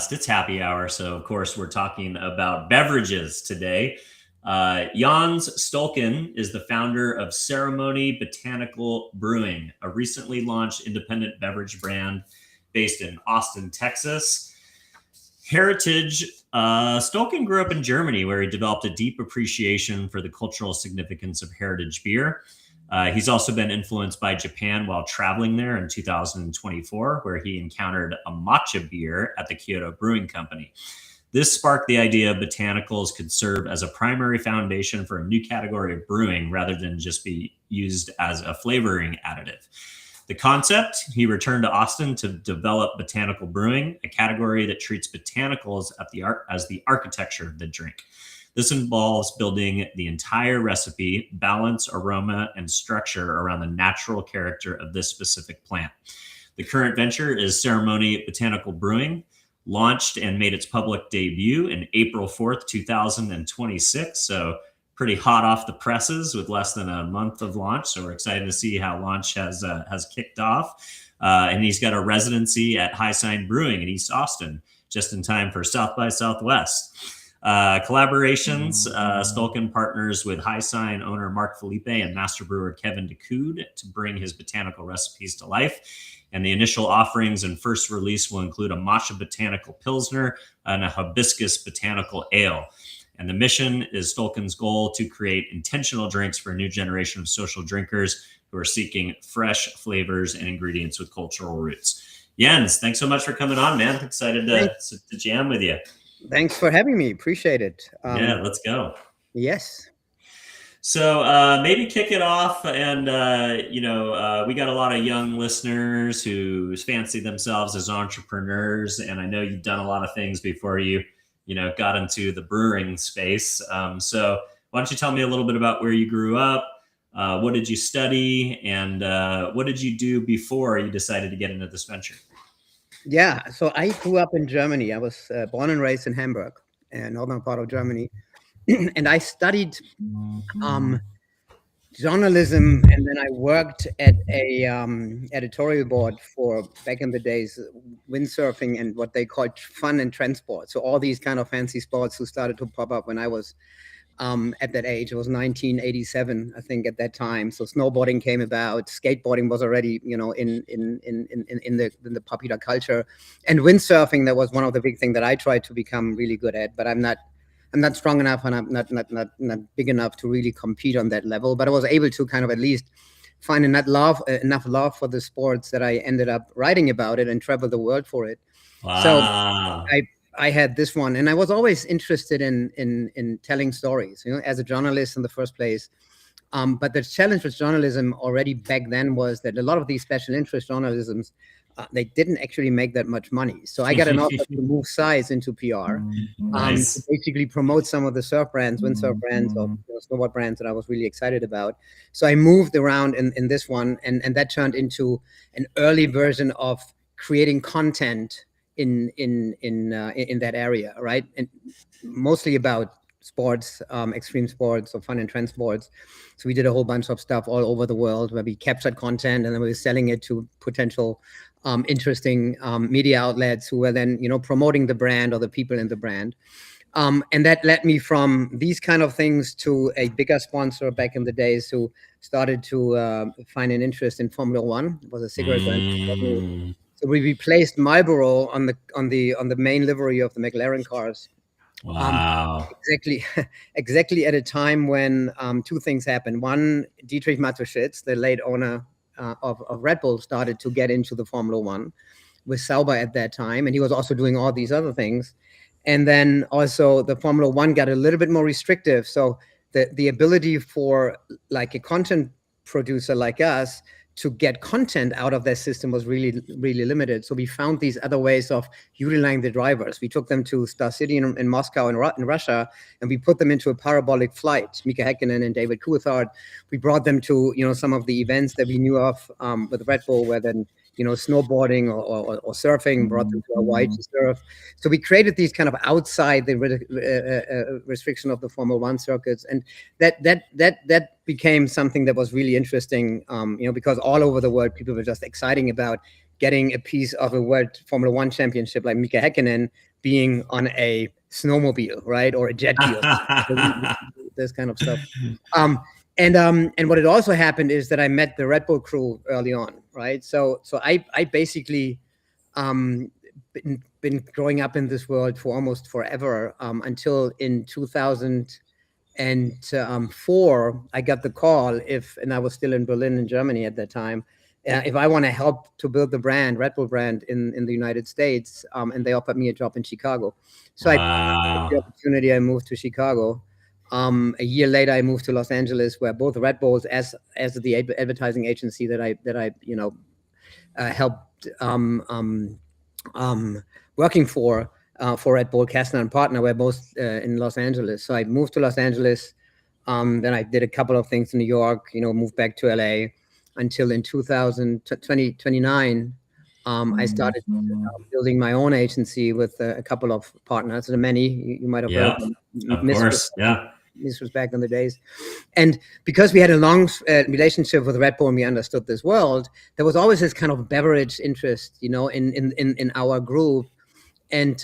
podcast. It's happy hour. So, of course, we're talking about beverages today. Jans Stoelken is the founder of Ceremony Botanical Brewing, a recently launched independent beverage brand based in Austin, Texas. Heritage, Stoelken grew up in Germany, where he developed a deep appreciation for the cultural significance of heritage beer. He's also been influenced by Japan while traveling there in 2024, where he encountered a matcha beer at the Kyoto Brewing Company. This sparked the idea botanicals could serve as a primary foundation for a new category of brewing rather than just be used as a flavoring additive. The concept, he returned to Austin to develop botanical brewing, a category that treats botanicals as the architecture of the drink. This involves building the entire recipe, balance, aroma, and structure around the natural character of this specific plant. The current venture is Ceremony Botanical Brewing, launched and made its public debut in April 4th, 2026. So pretty hot off the presses with less than a month of launch. So we're excited to see how launch has kicked off. And he's got a residency at High Sign Brewing in East Austin, just in time for South by Southwest. Collaborations, Stoelken partners with High Sign owner Mark Felipe and master brewer Kevin DeCoud to bring his botanical recipes to life. And the initial offerings and first release will include a matcha botanical pilsner and a hibiscus botanical ale. And the mission is Stoelken's goal to create intentional drinks for a new generation of social drinkers who are seeking fresh flavors and ingredients with cultural roots. Jens, thanks so much for coming on, man. Excited to jam with you. Thanks for having me. Appreciate it. Yeah, let's go. Yes. So maybe kick it off. And, we got a lot of young listeners who fancy themselves as entrepreneurs. And I know you've done a lot of things before you got into the brewing space. So why don't you tell me a little bit about where you grew up? What did you study? And what did you do before you decided to get into this venture? Yeah, so I grew up in Germany. I was born and raised in Hamburg, northern part of Germany. And I studied journalism, and then I worked at a editorial board for, back in the days, windsurfing and what they called fun and transport. So all these kind of fancy sports who started to pop up when I was at that age. It was 1987, I think, at that time. So snowboarding came about, skateboarding was already, in the popular culture, and windsurfing. That was one of the big things that I tried to become really good at. But I'm not strong enough, and I'm not big enough to really compete on that level. But I was able to kind of at least find enough love for the sports that I ended up writing about it and travel the world for it. Wow. So I had this one, and I was always interested in telling stories, as a journalist in the first place. But the challenge with journalism already back then was that a lot of these special interest journalisms, they didn't actually make that much money. So I got an offer to move sides into PR, Nice. to basically promote some of the surf brands, windsurf brands, or snowboard brands that I was really excited about. So I moved around in this one, and that turned into an early version of creating content in that area, right? And mostly about sports, extreme sports or fun and trend sports. So we did a whole bunch of stuff all over the world where we captured content and then we were selling it to potential interesting media outlets who were then, promoting the brand or the people in the brand. And that led me from these kind of things to a bigger sponsor back in the days who started to find an interest in Formula One. It was a cigarette brand. So we replaced Marlboro on the main livery of the McLaren cars. Wow. Exactly at a time when two things happened. One, Dietrich Mateschitz, the late owner of Red Bull, started to get into the Formula One with Sauber at that time, and he was also doing all these other things. And then also the Formula One got a little bit more restrictive. So the ability for like a content producer like us to get content out of that system was really, really limited. So we found these other ways of utilizing the drivers. We took them to Star City in Moscow in Russia, and we put them into a parabolic flight. Mika Häkkinen and David Coulthard. We brought them to some of the events that we knew of with Red Bull, where then snowboarding or surfing, brought them to Hawaii to surf. So we created these kind of outside the restriction of the Formula One circuits, and that became something that was really interesting, because all over the world people were just exciting about getting a piece of a World Formula One championship like Mika Häkkinen being on a snowmobile, right, or a jet ski, or this kind of stuff. And what had also happened is that I met the Red Bull crew early on, right? So I basically been growing up in this world for almost forever, until in 2004 I got the call, and I was still in Berlin, in Germany at that time, if I want to help to build the Red Bull brand in the United States, and they offered me a job in Chicago. So I took the opportunity. I moved to Chicago. A year later, I moved to Los Angeles, where both Red Bulls as the advertising agency that I helped working for Red Bull, Kastner and Partner, were both in Los Angeles. So I moved to Los Angeles. Then I did a couple of things in New York. Moved back to LA until in 2029. I started building my own agency with a couple of partners. There are many you might have heard. Of course, yeah. This was back in the days. And because we had a long relationship with Red Bull and we understood this world, there was always this kind of beverage interest, in our group. And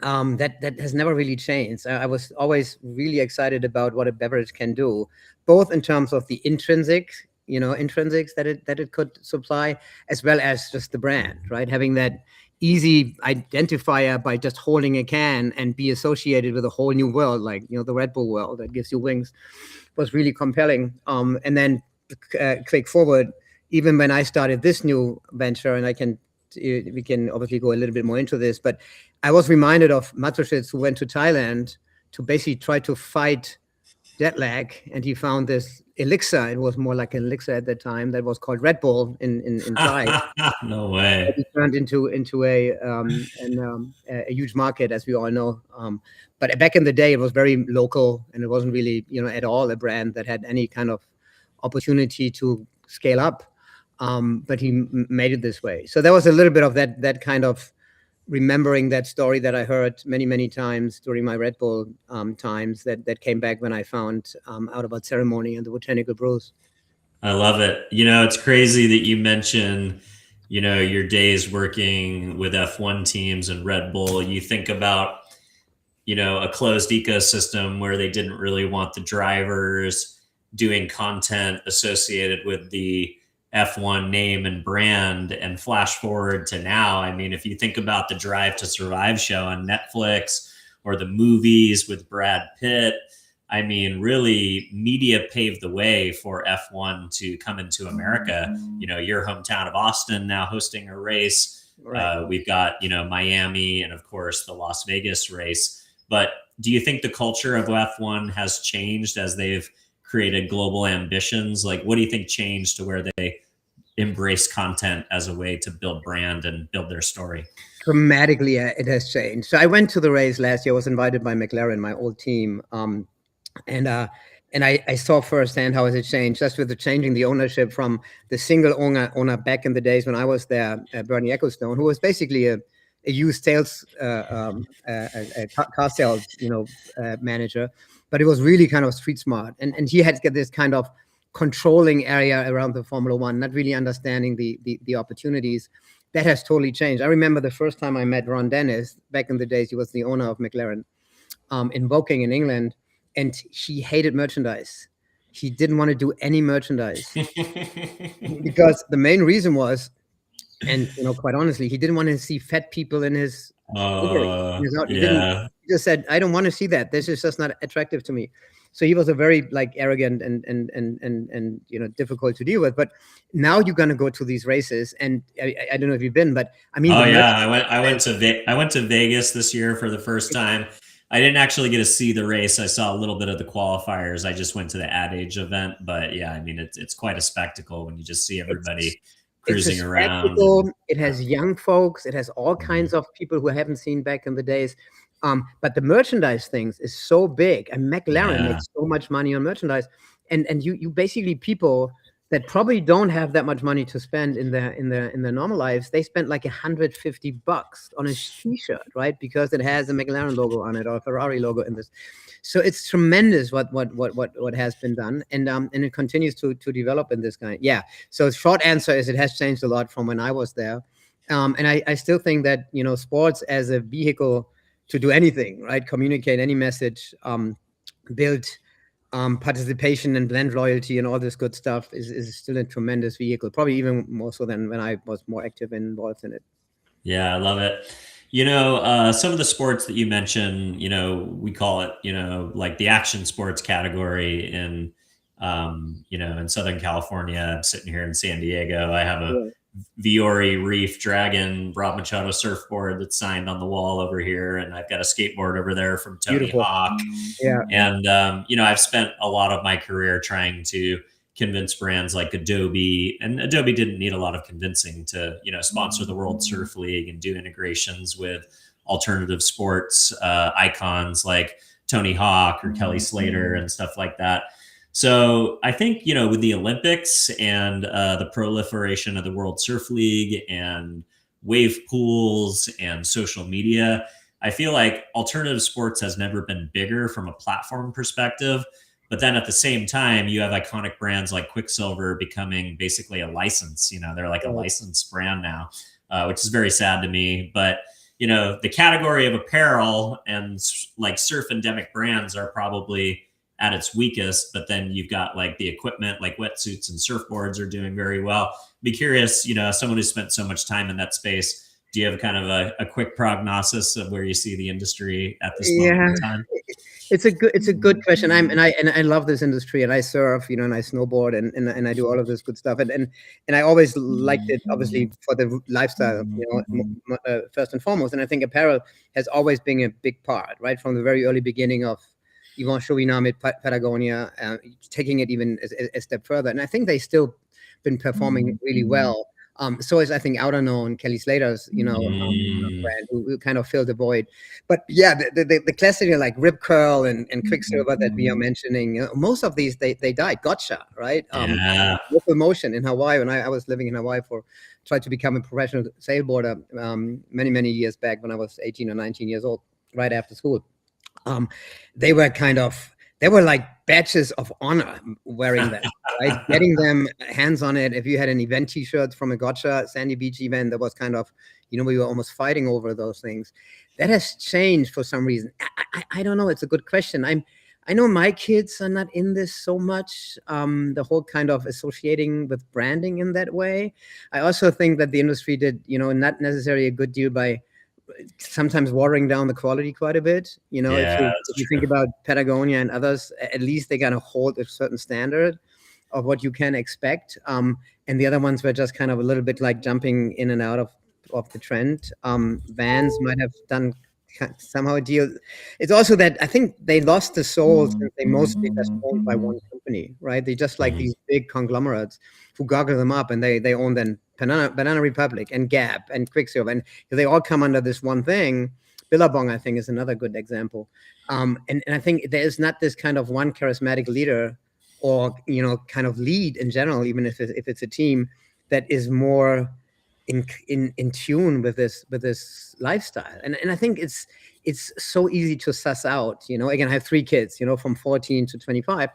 that has never really changed. I was always really excited about what a beverage can do, both in terms of the intrinsics that it could supply, as well as just the brand, right? Having that easy identifier by just holding a can and be associated with a whole new world, like the Red Bull world that gives you wings, was really compelling. And then quick forward, even when I started this new venture, and we can obviously go a little bit more into this, but I was reminded of Matuschitz, who went to Thailand to basically try to fight jet lag, and he found this elixir. It was more like an elixir at that time that was called Red Bull in Thai. No way. It turned into a huge market, as we all know. But back in the day, it was very local, and it wasn't really at all a brand that had any kind of opportunity to scale up. But he made it this way. So there was a little bit of that kind of remembering that story that I heard many, many times during my Red Bull times that came back when I found out about Ceremony and the botanical brews. I love it. It's crazy that you mention, your days working with F1 teams and Red Bull. You think about, a closed ecosystem where they didn't really want the drivers doing content associated with the F1 name and brand, and flash forward to now. I mean, if you think about the Drive to Survive show on Netflix or the movies with Brad Pitt, I mean, really media paved the way for F1 to come into America. Your hometown of Austin now hosting a race. Right. We've got, Miami and of course the Las Vegas race. But do you think the culture of F1 has changed as they've created global ambitions? Like, what do you think changed to where they embrace content as a way to build brand and build their story? Dramatically, it has changed. So I went to the race last year. I was invited by McLaren, my old team, and I saw firsthand how it had changed, just with the changing the ownership from the single owner back in the days when I was there, Bernie Ecclestone, who was basically a used sales, a car sales, manager, but it was really kind of street smart, and he had this kind of controlling area around the Formula One, not really understanding the opportunities. That has totally changed. I remember the first time I met Ron Dennis back in the days. He was the owner of McLaren in Woking in England, and he hated merchandise. He didn't want to do any merchandise because the main reason was, and quite honestly, he didn't want to see fat people in his. He just said, "I don't want to see that. This is just not attractive to me." So he was a very arrogant and difficult to deal with. But now you're gonna go to these races, and I don't know if you've been, but I mean, I went to Vegas this year for the first time. I didn't actually get to see the race. I saw a little bit of the qualifiers. I just went to the Ad Age event, but yeah, I mean, it's quite a spectacle when you just see everybody cruising around. It has young folks. It has all kinds of people who I haven't seen back in the days. But the merchandise things is so big, and McLaren makes so much money on merchandise, and you basically, people that probably don't have that much money to spend in their normal lives, they spend like $150 on a t-shirt, right? Because it has a McLaren logo on it or a Ferrari logo in this. So it's tremendous what has been done, and it continues to develop in this kind. Yeah. So short answer is it has changed a lot from when I was there. And I still think that, sports as a vehicle to do anything, right? Communicate any message, build participation and blend loyalty and all this good stuff is still a tremendous vehicle, probably even more so than when I was more active and involved in it. Yeah, I love it. Some of the sports that you mentioned, we call it, like the action sports category in Southern California. I'm sitting here in San Diego. I have a Yeah. Viore Reef Dragon Rob Machado surfboard that's signed on the wall over here. And I've got a skateboard over there from Tony Beautiful. Hawk. Yeah. And, I've spent a lot of my career trying to convince brands like Adobe, and Adobe didn't need a lot of convincing to, sponsor the World Surf League and do integrations with alternative sports icons like Tony Hawk or Kelly Slater and stuff like that. So I think, with the Olympics and the proliferation of the World Surf League and wave pools and social media, I feel like alternative sports has never been bigger from a platform perspective. But then at the same time, you have iconic brands like Quicksilver becoming basically a license. They're like a licensed brand now, which is very sad to me. But, the category of apparel and like surf endemic brands are probably at its weakest. But then you've got like the equipment, like wetsuits and surfboards are doing very well. Be curious, someone who spent so much time in that space, do you have kind of a quick prognosis of where you see the industry at this moment in time? It's a good question. I love this industry, and I surf, and I snowboard, and I do all of this good stuff. And I always liked it, obviously, for the lifestyle, first and foremost. And I think apparel has always been a big part, right, from the very early beginning of Yvon Chouinard with Patagonia, taking it even a step further. And I think they still been performing really well. So is, I think, Outerknown, Kelly Slater's, brand, who kind of filled the void. But yeah, the classic like Rip Curl and Quicksilver that we are mentioning, most of these they died. Gotcha, right? Local Motion in Hawaii, when I was living in Hawaii tried to become a professional sailboarder many years back when I was 18 or 19 years old, right after school. They were like badges of honor wearing them, right? Getting them hands on it. If you had an event T-shirt from a Gotcha Sandy Beach event, that was kind of, we were almost fighting over those things. That has changed for some reason. I don't know. It's a good question. I know my kids are not in this so much. The whole kind of associating with branding in that way. I also think that the industry did, not necessarily a good deal by sometimes watering down the quality quite a bit. If you think about Patagonia and others, at least they kind of hold a certain standard of what you can expect. And the other ones were just kind of a little bit like jumping in and out of the trend. Vans might have done somehow a deal. It's also that I think they lost the soul since they mostly just owned by one company, right? They just like these big conglomerates who goggle them up, and they own then Banana Republic and Gap and Quicksilver, and they all come under this one thing. Billabong, I think, is another good example. And I think there is not this kind of one charismatic leader or, kind of lead in general, even if it's a team that is more in tune with this lifestyle. And I think it's so easy to suss out. Again, I have 3 kids, from 14 to 25,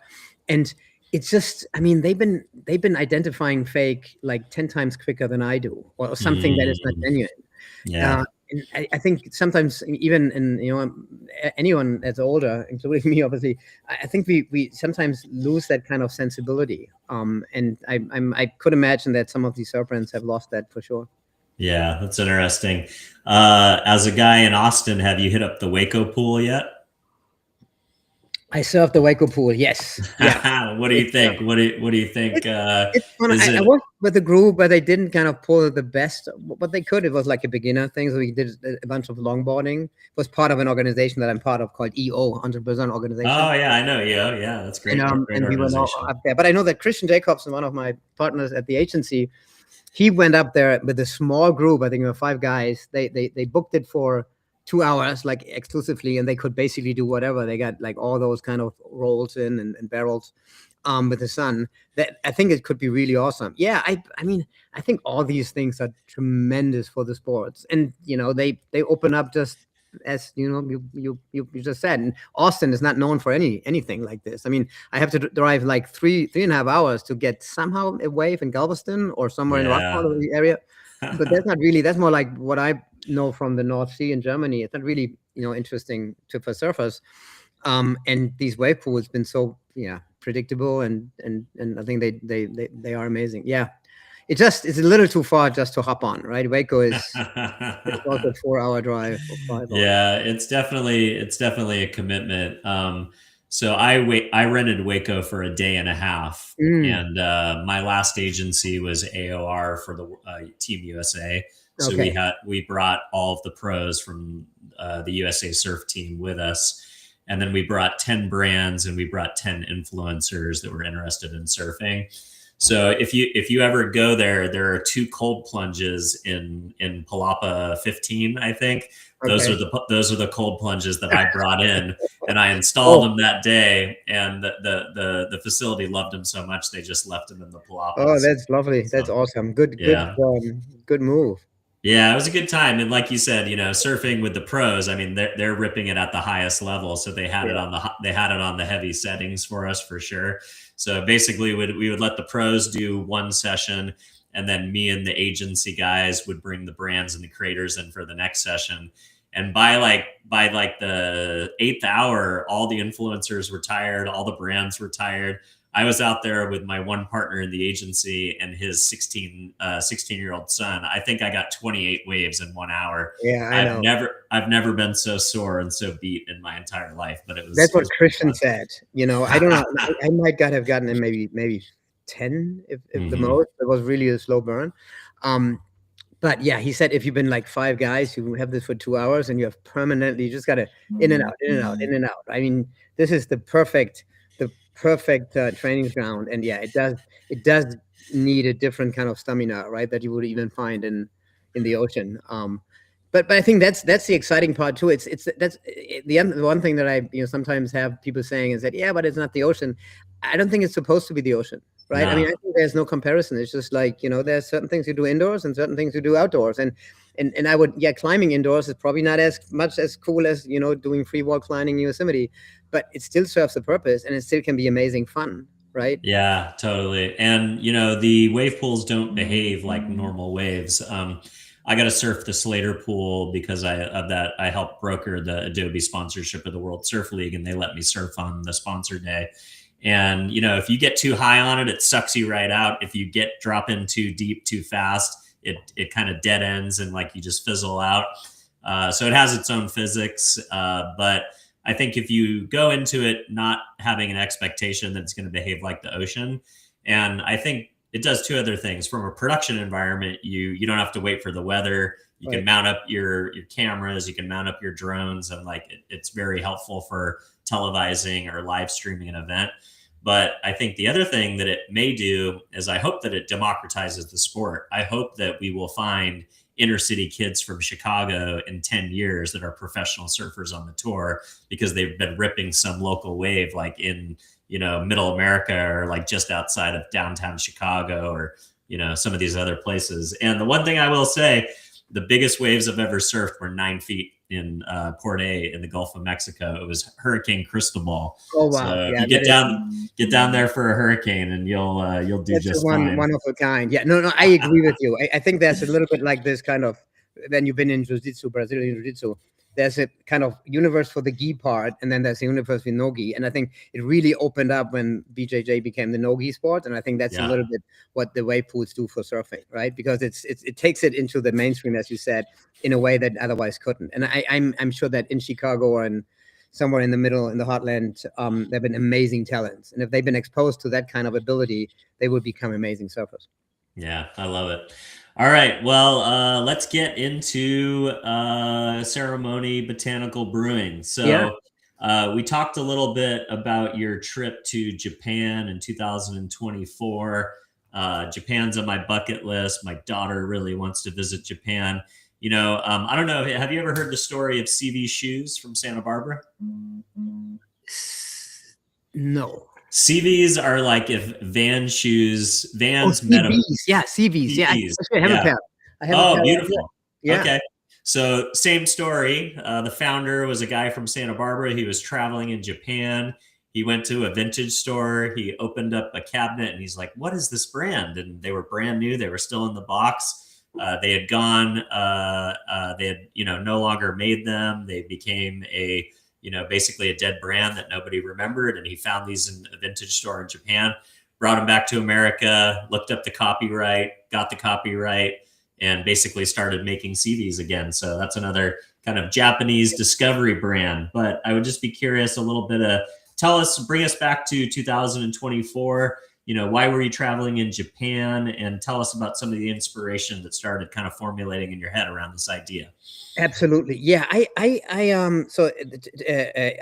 and it's just, they've been identifying fake like 10 times quicker than I do, or something that is not genuine. Yeah. And I think sometimes even in anyone that's older, including me, obviously, I think we sometimes lose that kind of sensibility. And I could imagine that some of these surf brands have lost that for sure. Yeah, that's interesting. As a guy in Austin, have you hit up the Waco pool yet? I surfed the Waco pool. Yes. Yeah. What do you think? What do you think? It's fun. I worked with a group, but they didn't kind of pull the best. What they could, it was like a beginner thing. So we did a bunch of longboarding. It was part of an organization that I'm part of called EO, 100% organization. Oh yeah, I know EO. Yeah, that's great. And we went up there. But I know that Christian Jacobson, one of my partners at the agency, he went up there with a small group. I think there were 5 guys. They booked it for 2 hours, like exclusively, and they could basically do whatever. They got like all those kind of rolls in and barrels with the sun. That I think it could be really awesome. Yeah, I think all these things are tremendous for the sports, and they open up just as you just said. And Austin is not known for anything like this. I have to drive like 3.5 hours to get somehow a wave in Galveston or somewhere in the Rock area. but that's not really. That's more like what I know from the North Sea in Germany. It's not really, interesting for surfers. And these wave pools been so, yeah, predictable, and I think they are amazing. Yeah, it's a little too far just to hop on, right? Waco is it's also a 4 hour drive or 5 hour. Yeah, it's definitely a commitment. So I rented Waco for a day and a half, Mm, and my last agency was AOR for the Team USA. So okay. we brought all of the pros from the USA Surf team with us, and then we brought 10 brands and we brought 10 influencers that were interested in surfing. So if you ever go there, there are 2 cold plunges in Palapa 15, I think. Those Okay. are the cold plunges that I brought in, and I installed Oh, them that day. And the facility loved them so much they just left them in the oh, Palapas. that's lovely. That's So awesome. Good, yeah, good move. yeah, it was a good time. And like you said, surfing with the pros, I mean, they're ripping it at the highest level. So Yeah. they had it on the heavy settings for us for sure. So basically we would let the pros do one session, and then me and the agency guys would bring the brands and the creators in for the next session. And by like the 8th hour, all the influencers were tired, all the brands were tired. I was out there with my one partner in the agency and his 16-year-old son. I think I got 28 waves in 1 hour. Yeah, I know. I've never been so sore and so beat in my entire life, but That's it what was pretty Christian said. I don't know. I might have gotten in maybe 10, if the fun. most. It was really a slow burn. Um, but yeah, he said if you've been like 5 guys, you have this for 2 hours, and you have permanently, you just got to in and out, in and out, in and out. I mean, this is the perfect training ground, and yeah, it does need a different kind of stamina, right? That you would even find in the ocean. But I think that's the exciting part too. The one thing that I sometimes have people saying is that, yeah, but it's not the ocean. I don't think it's supposed to be the ocean, right? I mean, No. I think there's no comparison. It's just like, there's certain things you do indoors and certain things you do outdoors. And I would, yeah, climbing indoors is probably not as much as cool as, doing free wall climbing in Yosemite, but it still serves a purpose, and it still can be amazing fun, right? Yeah, totally. And the wave pools don't behave like normal waves. I got to surf the Slater pool because I helped broker the Adobe sponsorship of the World Surf League, and they let me surf on the sponsor day. And if you get too high on it, it sucks you right out. If you drop in too deep too fast, it kind of dead ends and like you just fizzle out. So it has its own physics, but I think if you go into it not having an expectation that it's going to behave like the ocean, and I think it does 2 other things. From a production environment, you don't have to wait for the weather. You can Right. mount up your cameras, you can mount up your drones, and like it's very helpful for televising or live streaming an event. But I think the other thing that it may do is I hope that it democratizes the sport. I hope that we will find inner city kids from Chicago in 10 years that are professional surfers on the tour because they've been ripping some local wave like in, middle America or like just outside of downtown Chicago or, some of these other places. And the one thing I will say, the biggest waves I've ever surfed were 9 feet in Port A in the Gulf of Mexico. It was Hurricane Cristobal. Oh, wow. So if Yeah, you get down there for a hurricane, and you'll do that's a just one fine. one of a kind. Yeah, no, I agree with you. I think there's a little bit like this kind of, when you've been in jiu-jitsu, Brazilian jiu-jitsu, there's a kind of universe for the gi part, and then there's a universe with no gi. And I think it really opened up when BJJ became the no gi sport. And I think that's a Yeah. little bit what the wave pools do for surfing, right? Because it takes it into the mainstream, as you said, in a way that otherwise couldn't. And I'm sure that in Chicago or in somewhere in the middle, in the heartland, there have been amazing talents. And if they've been exposed to that kind of ability, they would become amazing surfers. Yeah, I love it. All right. Well, let's get into Ceremony Botanical Brewing. Yeah. So, we talked a little bit about your trip to Japan in 2024. Japan's on my bucket list. My daughter really wants to visit Japan. I don't know. Have you ever heard the story of CV Shoes from Santa Barbara? No. CVs are like if Oh, Vans met a CVs. Yeah, CVs. Yeah, CVs. actually, I have a Yeah. pair. I have a Oh, pair right here. beautiful. Yeah. Okay. So, same story. The founder was a guy from Santa Barbara. He was traveling in Japan. He went to a vintage store. He opened up a cabinet and he's like, "What is this brand?" And they were brand new. They were still in the box. they had gone, they had, no longer made them. They became basically a dead brand that nobody remembered. And he found these in a vintage store in Japan, brought them back to America, looked up the copyright, got the copyright, and basically started making CVs again. So that's another kind of Japanese discovery brand. But I would just be curious a little bit bring us back to 2024. Why were you traveling in Japan, and tell us about some of the inspiration that started kind of formulating in your head around this idea. Absolutely. Yeah. I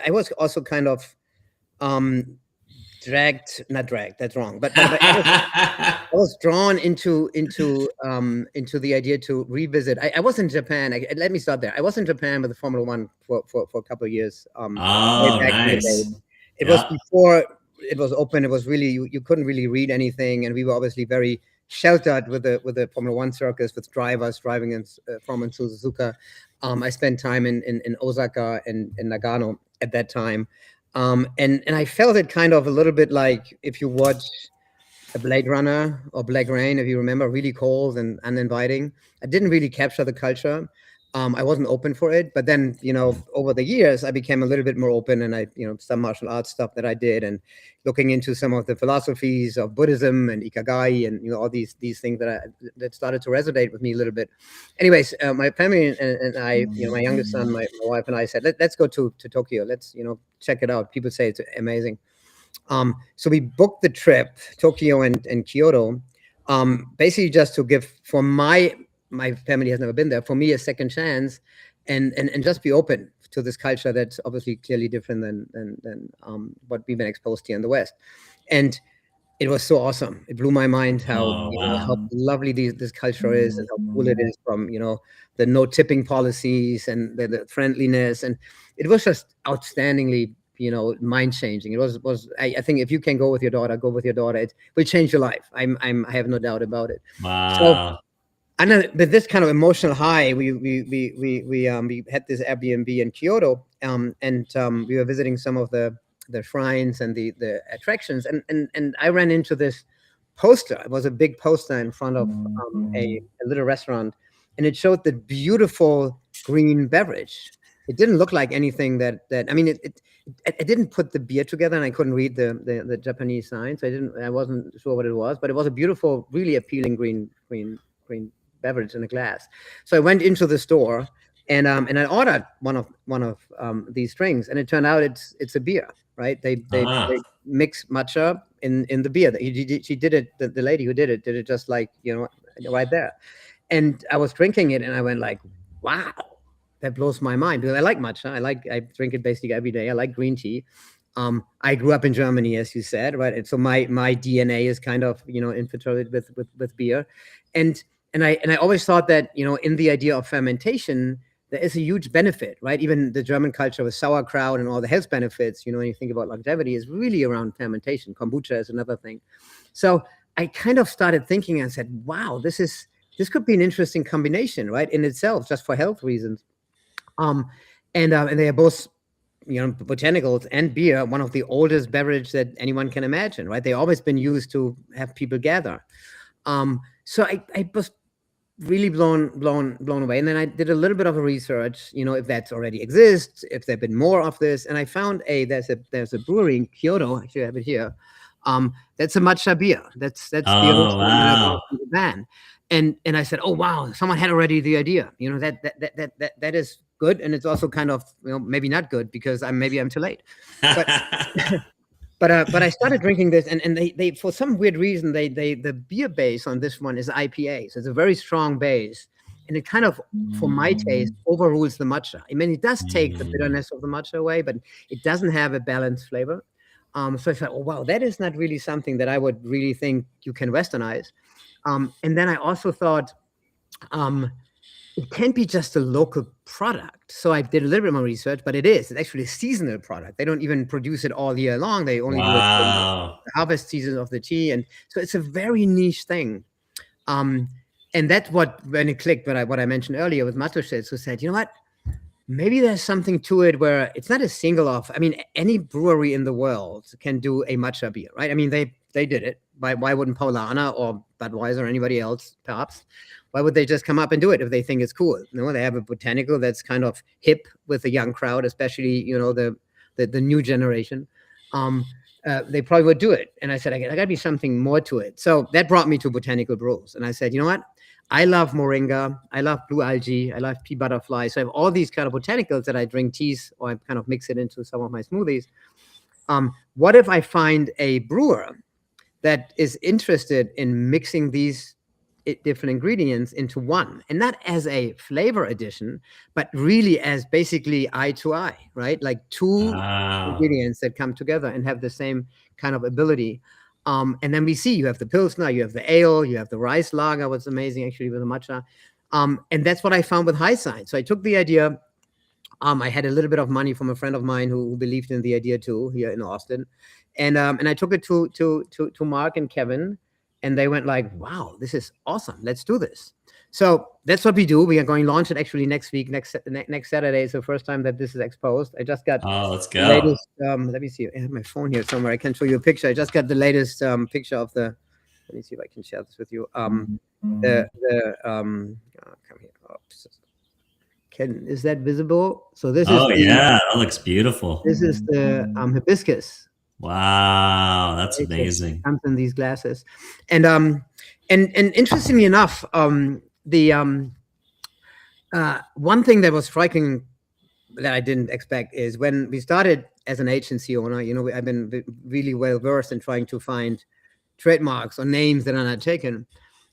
was also kind of, not dragged, that's wrong, but I was drawn into the idea to revisit. I was in Japan. Let me start there. I was in Japan with the Formula One for a couple of years. Oh, nice. It was before it was open. It was really, you couldn't really read anything, and we were obviously very sheltered with the Formula One circus, with drivers driving from and to Suzuka. I spent time in Osaka and Nagano at that time. And I felt it kind of a little bit like if you watch a Blade Runner or Black Rain, if you remember, really cold and uninviting. I didn't really capture the culture. I wasn't open for it. But then, over the years, I became a little bit more open, and some martial arts stuff that I did, and looking into some of the philosophies of Buddhism and Ikigai, and all these things that started to resonate with me a little bit. Anyways, my family and I, my youngest son, my wife and I said, let's go to Tokyo. Let's check it out. People say it's amazing. So we booked the trip, Tokyo and Kyoto, basically just to give, for my family has never been there, for me, a second chance, and just be open to this culture that's obviously clearly different than what we've been exposed to in the West. And it was so awesome. It blew my mind how lovely this culture is, and how cool it is, from the no tipping policies and the friendliness, and it was just outstandingly mind changing. It was I think if you can go with your daughter, go with your daughter. It will change your life. I have no doubt about it. Wow. So, and then with this kind of emotional high, we had this Airbnb in Kyoto, and we were visiting some of the shrines and the attractions, and I ran into this poster. It was a big poster in front of a little restaurant, and it showed the beautiful green beverage. It didn't look like anything that I mean, it didn't put the beer together, and I couldn't read the Japanese signs. I wasn't sure what it was, but it was a beautiful, really appealing green beverage in a glass. So I went into the store, and I ordered one of these drinks, and it turned out it's a beer, right? They mix matcha in the beer. She did it. The lady who did it just like right there, and I was drinking it, and I went like, wow, that blows my mind, because I like matcha. I drink it basically every day. I like green tea. I grew up in Germany, as you said, right? And so my DNA is kind of infiltrated with beer, and I always thought that in the idea of fermentation, there is a huge benefit, right? Even the German culture with sauerkraut and all the health benefits, when you think about longevity, is really around fermentation. Kombucha is another thing. So I kind of started thinking and said, wow, this could be an interesting combination, right? In itself, just for health reasons. And they are both, botanicals and beer, one of the oldest beverage that anyone can imagine, right? They've always been used to have people gather. So I was really blown away. And then I did a little bit of a research, if that already exists, if there've been more of this. And I found there's a brewery in Kyoto, actually I have it here. That's a matcha beer. That's the wow. van. And I said, oh wow, someone had already the idea. That is good. And it's also kind of, maybe not good, because maybe I'm too late. But I started drinking this, and they for some weird reason, the beer base on this one is IPA. So it's a very strong base, and it kind of, for my taste, overrules the matcha. I mean, it does take the bitterness of the matcha away, but it doesn't have a balanced flavor. So I thought, oh wow, that is not really something that I would really think you can Westernize. And then I also thought, it can't be just a local product. So I did a little bit more research, but it's actually a seasonal product. They don't even produce it all year long. They only do it in the harvest season of the tea. And so it's a very niche thing. And that's when it clicked, what I mentioned earlier with Matuschitz, who said, you know what, maybe there's something to it where it's not a single off. I mean, any brewery in the world can do a matcha beer, right? I mean, they did it. Why wouldn't Paulaner or Budweiser or anybody else, perhaps, why would they just come up and do it if they think it's cool? They have a botanical that's kind of hip with the young crowd, especially, the new generation. They probably would do it. And I said, I got to be something more to it. So that brought me to Botanical Brews. And I said, you know what? I love moringa. I love blue algae. I love pea butterfly. So I have all these kind of botanicals that I drink teas, or I kind of mix it into some of my smoothies. What if I find a brewer that is interested in mixing these different ingredients into one, and not as a flavor addition, but really as basically eye to eye, right? Like two ingredients that come together and have the same kind of ability. And then we see you have the Pilsner, you have the ale, you have the rice lager, what's amazing actually with the matcha. And that's what I found with High Sign. So I took the idea. I had a little bit of money from a friend of mine who believed in the idea too, here in Austin. And I took it to Mark and Kevin, and they went like, wow, this is awesome. Let's do this. So that's what we do. We are going to launch it actually next week. Next Saturday is the first time that this is exposed. I just got let's go. The latest, let me see. I have my phone here somewhere. I can show you a picture. I just got the latest picture of the, let me see if I can share this with you. Come here. Is that visible? So this is. Oh yeah, that looks beautiful. This is the hibiscus. Wow, that's amazing. It comes in these glasses, and interestingly enough, the one thing that was striking that I didn't expect is when we started as an agency owner. I've been really well versed in trying to find trademarks or names that are not taken,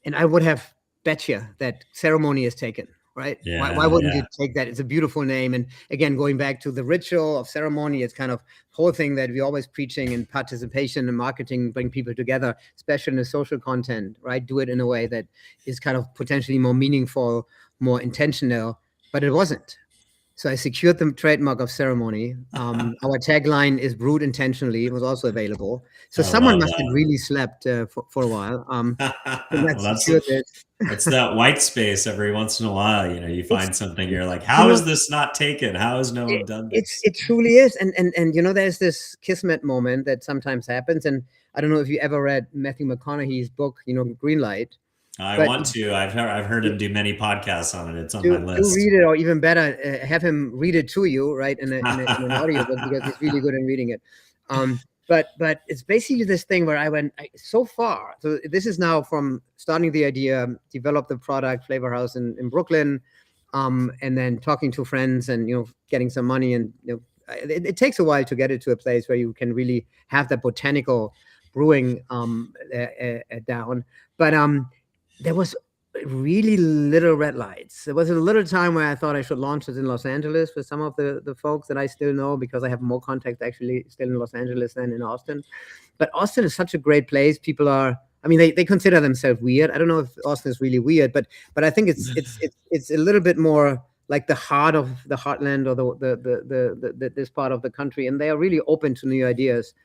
and I would have bet you that Ceremony is taken. Right? Yeah, why wouldn't you take that? It's a beautiful name. And again, going back to the ritual of ceremony, it's kind of whole thing that we're always preaching in participation and marketing, bring people together, especially in the social content, right? Do it in a way that is kind of potentially more meaningful, more intentional, but it wasn't. So I secured the trademark of Ceremony. Our tagline is brewed intentionally. It was also available. So someone must have really slept for a while. It's that white space every once in a while. You find something, you're like, how is this not taken? How has no one done this? It truly is. And there's this kismet moment that sometimes happens. And I don't know if you ever read Matthew McConaughey's book, Greenlight. I want to. I've heard him do many podcasts on it. It's on my list. Do read it, or even better, have him read it to you, right, in an audio book, because he's really good in reading it. But it's basically this thing where I went so far. So this is now from starting the idea, develop the product, Flavor House in Brooklyn, and then talking to friends and getting some money, and it takes a while to get it to a place where you can really have that botanical brewing down. But there was really little red lights. There was a little time where I thought I should launch it in Los Angeles with some of the folks that I still know, because I have more contacts actually still in Los Angeles than in Austin. But Austin is such a great place. People are, they consider themselves weird. I don't know if Austin is really weird, but I think it's a little bit more like the heart of the heartland, or the this part of the country, and they are really open to new ideas.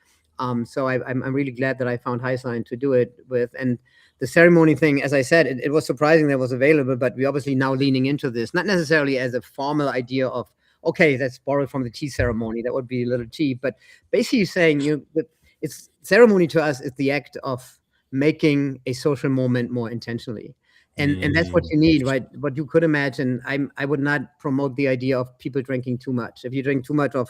So I'm really glad that I found High Sign to do it with. And the Ceremony thing, as I said, it was surprising that it was available, but we're obviously now leaning into this, not necessarily as a formal idea of, okay, let's borrow from the tea ceremony. That would be a little cheap, but basically saying, it's ceremony to us is the act of making a social moment more intentionally. And that's what you need, right? What you could imagine, I would not promote the idea of people drinking too much. If you drink too much of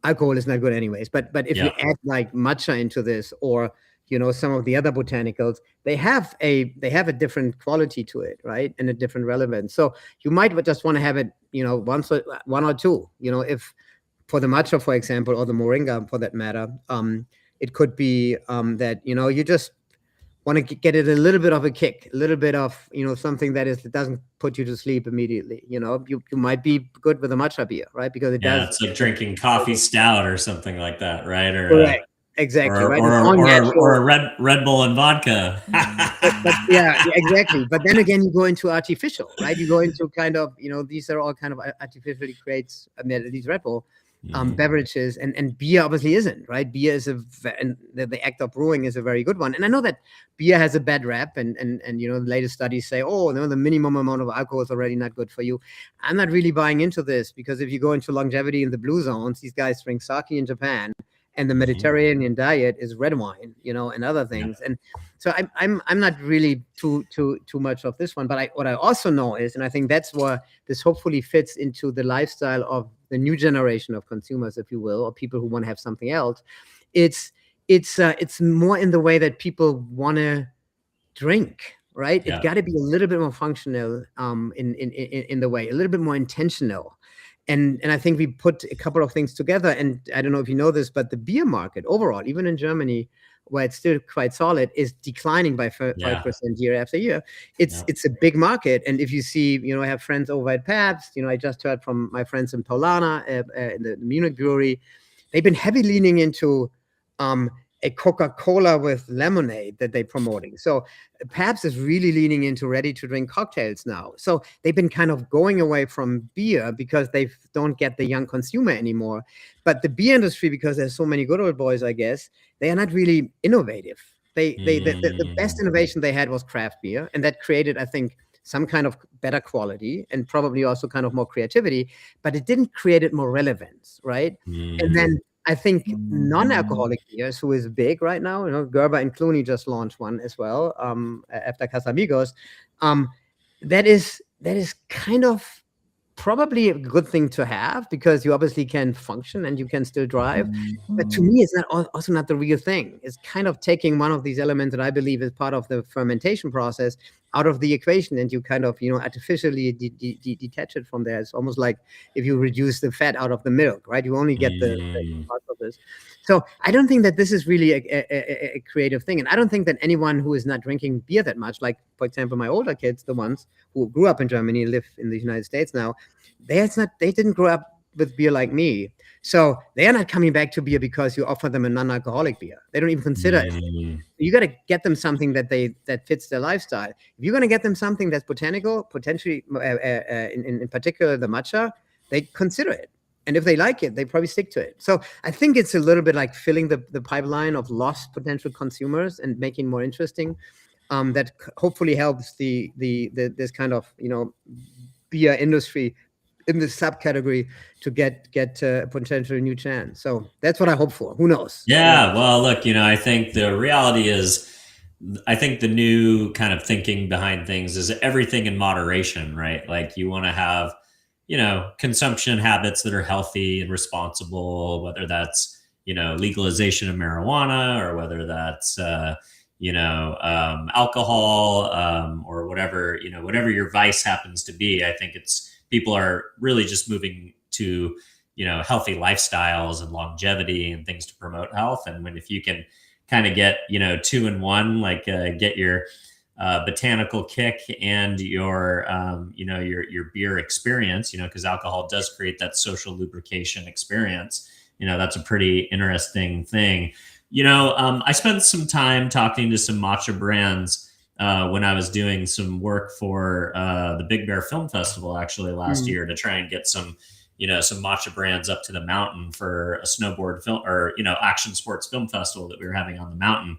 alcohol, it's not good anyways. But if you add like matcha into this, or some of the other botanicals, they have a different quality to it, right? And a different relevance. So you might just want to have it, one or two, if for the matcha, for example, or the moringa for that matter, it could be that, you just want to get it a little bit of a kick, a little bit of, something that doesn't put you to sleep immediately. You might be good with a matcha beer, right? Because it does. It's like drinking coffee stout or something like that, right? Or correct. Exactly, right? Or a Red Bull and vodka. but exactly. But then again, you go into artificial, right? You go into kind of, these are all kind of artificially creates these Red Bull beverages, and beer obviously isn't, right? Beer is the act of brewing is a very good one. And I know that beer has a bad rap, and the latest studies say, the minimum amount of alcohol is already not good for you. I'm not really buying into this, because if you go into longevity in the blue zones, these guys drink sake in Japan, and the Mediterranean diet is red wine, and other things. And so I'm not really too much of this one, but what I also know is, and I think that's where this hopefully fits into the lifestyle of the new generation of consumers, if you will, or people who want to have something else. It's more in the way that people want to drink, right? Yeah. It's got to be a little bit more functional, in the way, a little bit more intentional. And I think we put a couple of things together. And I don't know if you know this, but the beer market overall, even in Germany, where it's still quite solid, is declining by 5% year after year. It's a big market. And if you see, I have friends over at Pabst, I just heard from my friends in Paulana, in the Munich brewery, they've been heavy leaning into a Coca-Cola with lemonade that they're promoting. So Pabst is really leaning into ready-to-drink cocktails now. So they've been kind of going away from beer because they don't get the young consumer anymore. But the beer industry, because there's so many good old boys, I guess, they are not really innovative. The best innovation they had was craft beer, and that created, I think, some kind of better quality and probably also kind of more creativity, but it didn't create it more relevance, right? And then I think non-alcoholic beers, who is big right now, Gerber and Clooney just launched one as well, after Casamigos. That is kind of probably a good thing to have, because you obviously can function and you can still drive. But to me, it's also not the real thing. It's kind of taking one of these elements that I believe is part of the fermentation process out of the equation, and you kind of, artificially detach it from there. It's almost like if you reduce the fat out of the milk, right? You only get the part of this. So I don't think that this is really a creative thing. And I don't think that anyone who is not drinking beer that much, like, for example, my older kids, the ones who grew up in Germany, live in the United States now, they didn't grow up with beer like me. So they are not coming back to beer because you offer them a non-alcoholic beer. They don't even consider it. You got to get them something that fits their lifestyle. If you're going to get them something that's botanical, potentially, in particular the matcha, they consider it. And if they like it, they probably stick to it. So I think it's a little bit like filling the pipeline of lost potential consumers and making more interesting. That hopefully helps this kind of beer industry in this subcategory to get a potential new chance. So that's what I hope for. Who knows? Yeah. Well, look, I think the reality is, I think the new kind of thinking behind things is everything in moderation, right? Like, you want to have, consumption habits that are healthy and responsible, whether that's, legalization of marijuana, or whether that's, alcohol, or whatever, whatever your vice happens to be. I think people are really just moving to, healthy lifestyles and longevity and things to promote health. And if you can kind of get, 2 in 1, like, get your botanical kick and your, your beer experience, because alcohol does create that social lubrication experience. That's a pretty interesting thing. I spent some time talking to some matcha brands when I was doing some work for the Big Bear Film Festival, actually, last year, to try and get some matcha brands up to the mountain for a snowboard film, or, action sports film festival that we were having on the mountain.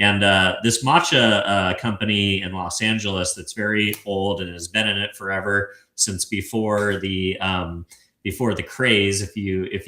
And this matcha company in Los Angeles that's very old and has been in it forever, since before the craze, if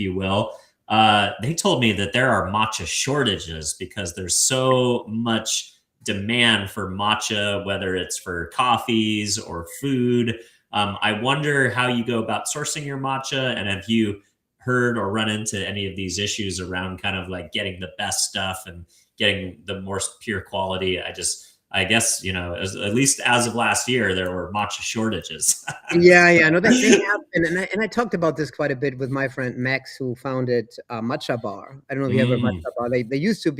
you will. They told me that there are matcha shortages because there's so much demand for matcha, whether it's for coffees or food. I wonder how you go about sourcing your matcha, and have you heard or run into any of these issues around kind of like getting the best stuff and getting the most pure quality? I guess, at least as of last year, there were matcha shortages. Yeah, no, they happen. And I talked about this quite a bit with my friend Max, who founded Matcha Bar. I don't know if you ever Matcha Bar. They used to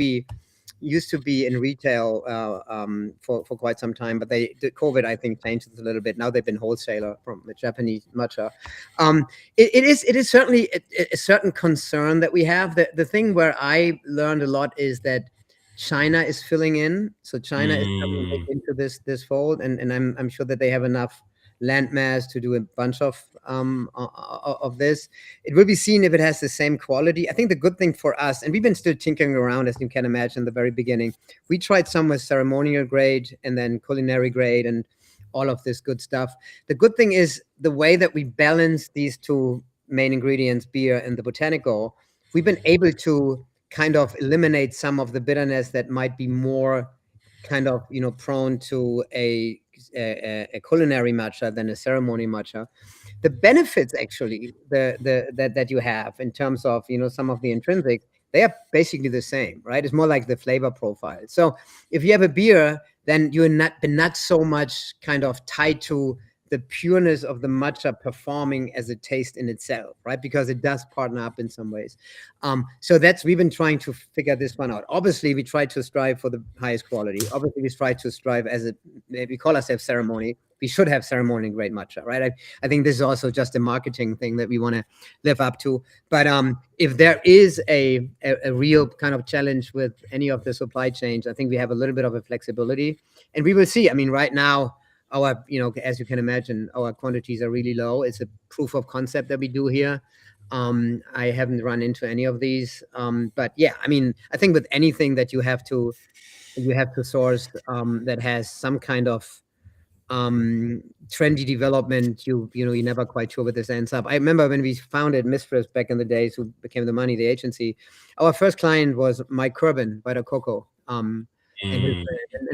be in retail for quite some time, but the COVID, I think, changed it a little bit. Now they've been wholesaler from the Japanese matcha. It is certainly a certain concern that we have. The thing where I learned a lot is that China is filling in. So China is coming into this fold, and I'm sure that they have enough land mass to do a bunch of this. It will be seen if it has the same quality. I think the good thing for us, and we've been still tinkering around, as you can imagine, in the very beginning. We tried some with ceremonial grade and then culinary grade and all of this good stuff. The good thing is the way that we balance these two main ingredients, beer and the botanical, we've been able to kind of eliminate some of the bitterness that might be more kind of, prone to a culinary matcha than a ceremony matcha. The benefits actually that you have in terms of, some of the intrinsic, they are basically the same, right? It's more like the flavor profile. So if you have a beer, then you're not so much kind of tied to the pureness of the matcha performing as a taste in itself, right? Because it does partner up in some ways. So we've been trying to figure this one out. Obviously, we try to strive for the highest quality. Obviously, we try to strive we call ourselves Ceremony. We should have ceremony grade matcha, right? I think this is also just a marketing thing that we want to live up to. But if there is a real kind of challenge with any of the supply chains, I think we have a little bit of a flexibility, and we will see. I mean, right now, our, as you can imagine, our quantities are really low. It's a proof of concept that we do here. I haven't run into any of these, but yeah, I mean, I think with anything that you have to source that has some kind of trendy development, you're never quite sure where this ends up. I remember when we founded Mistress back in the days, who became the Money, the agency. Our first client was Mike Curbin, Vita Coco, and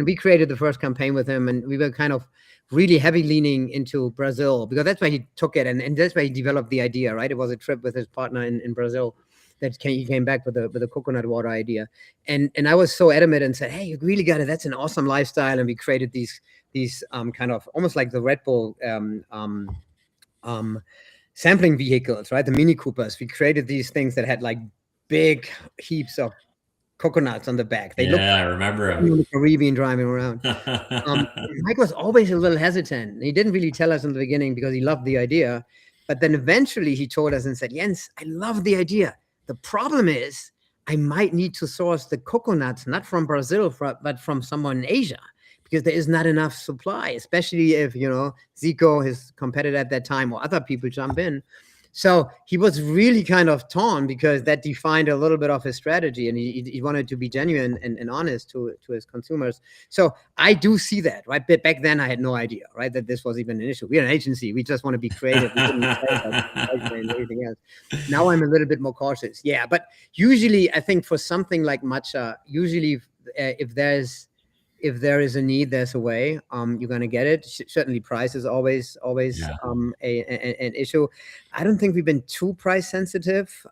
we created the first campaign with him, and we were kind of really heavy leaning into Brazil, because that's why he took it, and that's why he developed the idea, right? It was a trip with his partner in Brazil that he came back with a coconut water idea, and I was so adamant and said, hey, you really got it, that's an awesome lifestyle. And we created these kind of almost like the Red Bull sampling vehicles, right? The Mini Coopers. We created these things that had like big heaps of coconuts on the back. They looked, I remember him in the Caribbean driving around. Mike was always a little hesitant. He didn't really tell us in the beginning because he loved the idea, but then eventually he told us and said, Jens, I love the idea. The problem is I might need to source the coconuts not from Brazil, but from someone in Asia, because there is not enough supply, especially if, Zico, his competitor at that time, or other people jump in. So he was really kind of torn, because that defined a little bit of his strategy, and he wanted to be genuine and honest to his consumers. So I do see that, right? But back then I had no idea, right, that this was even an issue. We're an agency. We just want to be creative. We didn't care about and everything else. Now I'm a little bit more cautious. Yeah, but usually I think for something like matcha, usually if there is a need, there's a way. You're gonna get it. Certainly, price is always an issue. I don't think we've been too price sensitive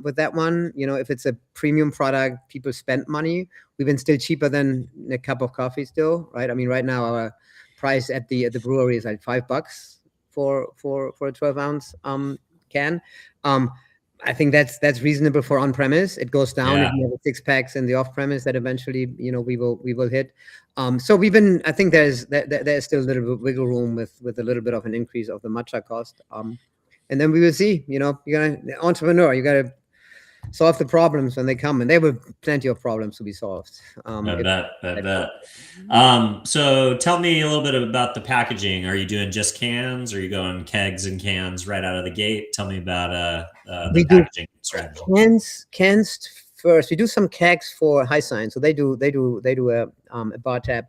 with that one. If it's a premium product, people spend money. We've been still cheaper than a cup of coffee still, right? I mean, right now our price at the brewery is like $5 for a 12-ounce can. I think that's reasonable for on-premise. It goes down if you have a 6-packs in the off-premise that eventually, we will hit. So I think there's still a little bit wiggle room with a little bit of an increase of the matcha cost. And then we will see. You're an entrepreneur. You got to solve the problems when they come, and there were plenty of problems to be solved. I bet. So tell me a little bit about the packaging. Are you doing just cans? Or are you going kegs and cans right out of the gate? Tell me about the packaging strategy. Cans first. We do some kegs for High Sign, so they do a bar tab.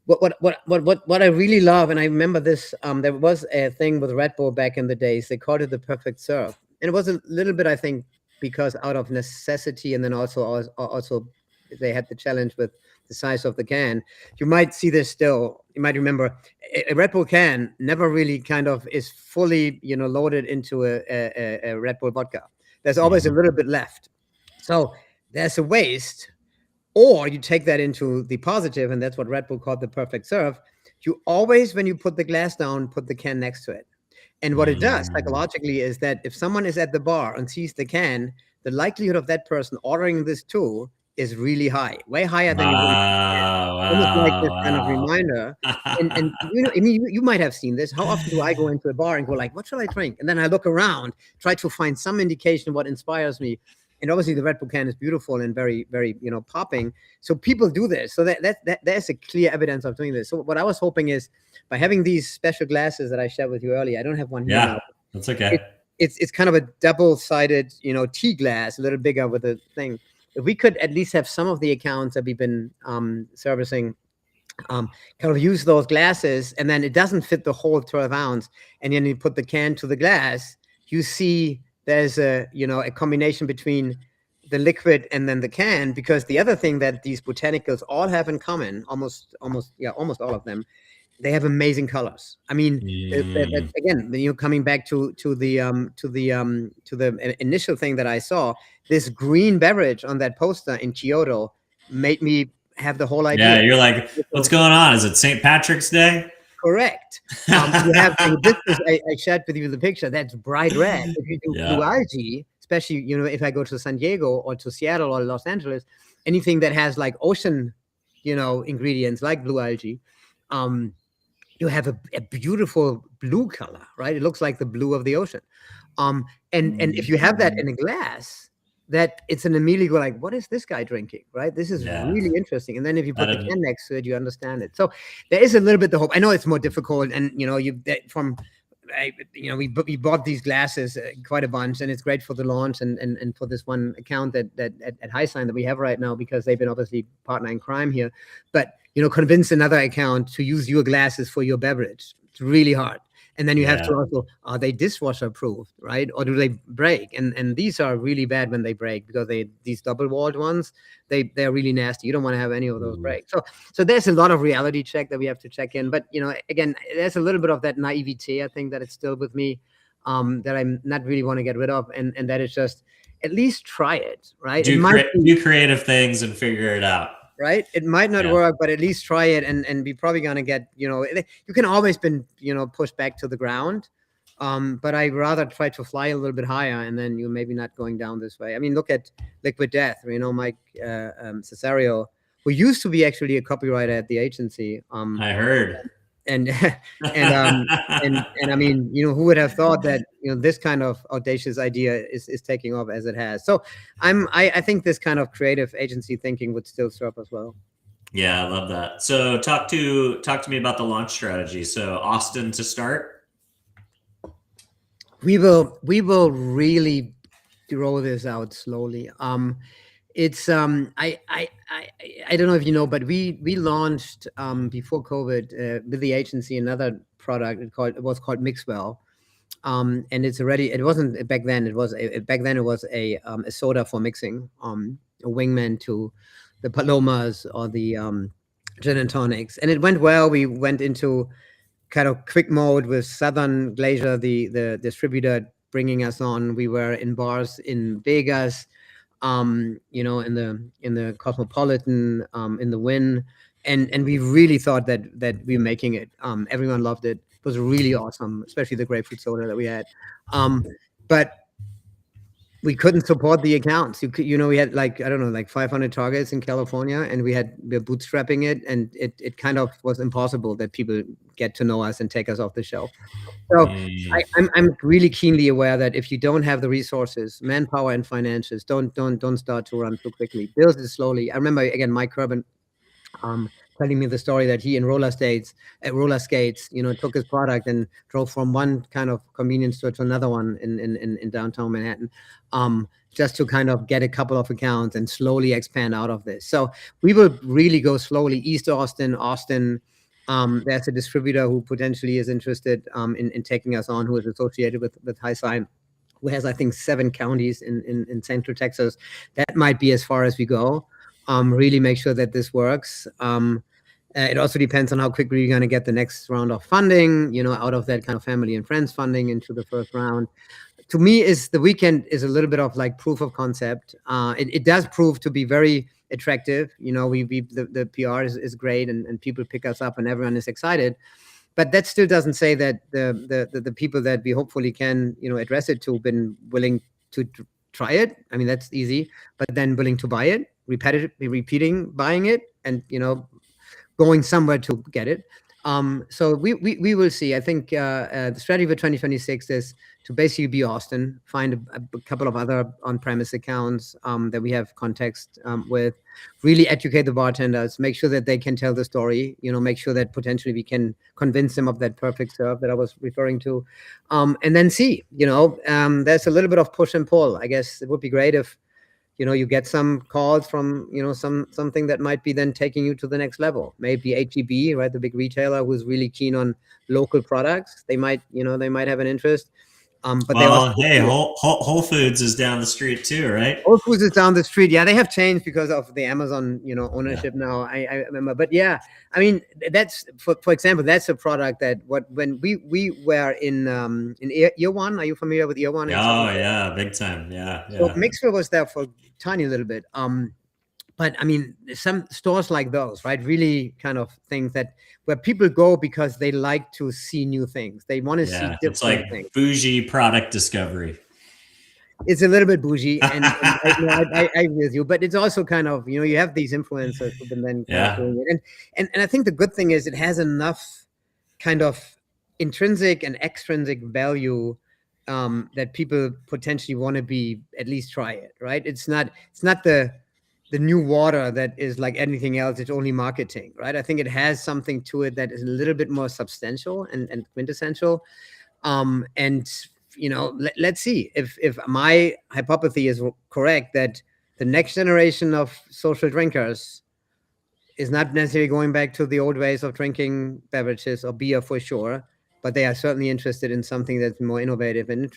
What I really love, and I remember this, there was a thing with Red Bull back in the days. They called it the perfect serve, and it was a little bit, I think, because out of necessity, and then also they had the challenge with the size of the can. You might see this still. You might remember a Red Bull can never really kind of is fully, loaded into a Red Bull vodka. There's always a little bit left. So there's a waste, or you take that into the positive, and that's what Red Bull called the perfect serve. You always, when you put the glass down, put the can next to it. And what it does psychologically is that if someone is at the bar and sees the can, the likelihood of that person ordering this too is really high, way higher than you would. Almost like this kind of reminder. And you might have seen this. How often do I go into a bar and go like, what shall I drink? And then I look around, try to find some indication of what inspires me. And obviously the Red Bull can is beautiful and very, very, popping. So people do this. So there's a clear evidence of doing this. So what I was hoping is, by having these special glasses that I shared with you earlier, I don't have one here now. That's okay. It's kind of a double-sided, tea glass, a little bigger with a thing. If we could at least have some of the accounts that we've been servicing kind of use those glasses, and then it doesn't fit the whole 12 ounce, and then you put the can to the glass, you see there's a combination between the liquid and then the can, because the other thing that these botanicals all have in common, almost all of them, they have amazing colors. I mean, again, coming back to the initial thing that I saw, this green beverage on that poster in Kyoto made me have the whole idea. Yeah, you're like, what's going on? Is it St. Patrick's Day? Correct. You have this is I shared with you the picture. That's bright red. If you do blue algae, especially if I go to San Diego or to Seattle or Los Angeles, anything that has like ocean, ingredients like blue algae, you have a beautiful blue color, right? It looks like the blue of the ocean. And if you have that in a glass, that it's an immediately go like, what is this guy drinking, right? This is really interesting. And then if you put the can next to it, you understand it. So there is a little bit of hope. I know it's more difficult, and we bought these glasses quite a bunch, and it's great for the launch and for this one account that at Highsign that we have right now, because they've been obviously partner in crime here. But convince another account to use your glasses for your beverage. It's really hard. And then you have to also, are they dishwasher proof, right? Or do they break? And these are really bad when they break, because these double walled ones, they're really nasty. You don't want to have any of those break. So there's a lot of reality check that we have to check in. But again, there's a little bit of that naivete, I think, that it's still with me, that I'm not really want to get rid of, and that it's just at least try it, right? Do creative things and figure it out. Right, it might not work, but at least try it, and be probably gonna get you can always been pushed back to the ground, but I rather try to fly a little bit higher, and then you maybe not going down this way. I mean, look at Liquid Death, Mike Cesario, who used to be actually a copywriter at the agency. I heard. And I mean, who would have thought that this kind of audacious idea is taking off as it has. So I think this kind of creative agency thinking would still serve as well. Yeah, I love that. So talk to me about the launch strategy. So Austin to start. We will really roll this out slowly. It's I don't know if you know, but we launched before COVID with the agency another product. It was called Mixwell, and it wasn't back then. It was a soda for mixing, a wingman to the Palomas or the gin and tonics, and it went well. We went into kind of quick mode with Southern Glacier, the distributor, bringing us on. We were in bars in Vegas, in the Cosmopolitan, in the Wynn, and we really thought that we were making it. Everyone loved it. It was really awesome, especially the grapefruit soda that we had. But we couldn't support the accounts. We had like 500 targets in California, and we're bootstrapping it, and it kind of was impossible that people get to know us and take us off the shelf. So I'm really keenly aware that if you don't have the resources, manpower and financials, don't start to run too quickly. Build it slowly. I remember again Mike Kerben telling me the story that he in roller skates, took his product and drove from one kind of convenience store to another one in downtown Manhattan, just to kind of get a couple of accounts and slowly expand out of this. So we will really go slowly. East Austin. There's a distributor who potentially is interested in taking us on, who is associated with Highsign, who has, I think, 7 counties in Central Texas. That might be as far as we go. Really make sure that this works. It also depends on how quickly you're going to get the next round of funding, out of that kind of family and friends funding into the first round. To me, the weekend is a little bit of like proof of concept. It does prove to be very attractive. The PR is great, and people pick us up and everyone is excited. But that still doesn't say that the people that we hopefully can, address it to, been willing to try it. I mean, that's easy, but then willing to buy it, repeating buying it, and going somewhere to get it. So we will see. I think the strategy for 2026 is to basically be Austin, find a couple of other on-premise accounts that we have context with, really educate the bartenders, make sure that they can tell the story, make sure that potentially we can convince them of that perfect serve that I was referring to, and then see, there's a little bit of push and pull. I guess it would be great if you get some calls from, something that might be then taking you to the next level. Maybe H-E-B, right? The big retailer who's really keen on local products. They might have an interest. But they also Well, hey, Whole Foods is down the street too, right? Whole Foods is down the street. Yeah, they have changed because of the Amazon, Yeah. ownership now. I remember, but yeah, I mean, that's for example, that's a product that when we were in year one. Are you familiar with year one in South Oh America? yeah, big time. Yeah, So yeah. Mixville was there for a tiny little bit. But I mean, some stores like those, right? Really kind of things that where people go because they like to see new things. They want to see Yeah, it's like different things. bougie product discovery. It's a little bit bougie, and I agree with you, but it's also kind of, you have these influencers who've been then kind of Yeah, doing it, and I think the good thing is it has enough kind of intrinsic and extrinsic value, that people potentially want to be at least try it, right? It's not the new water that is like anything else. It's only marketing, right? I think it has something to it that is a little bit more substantial and quintessential. And let's see if my hypothesis is correct, that the next generation of social drinkers is not necessarily going back to the old ways of drinking beverages or beer for sure, but they are certainly interested in something that's more innovative and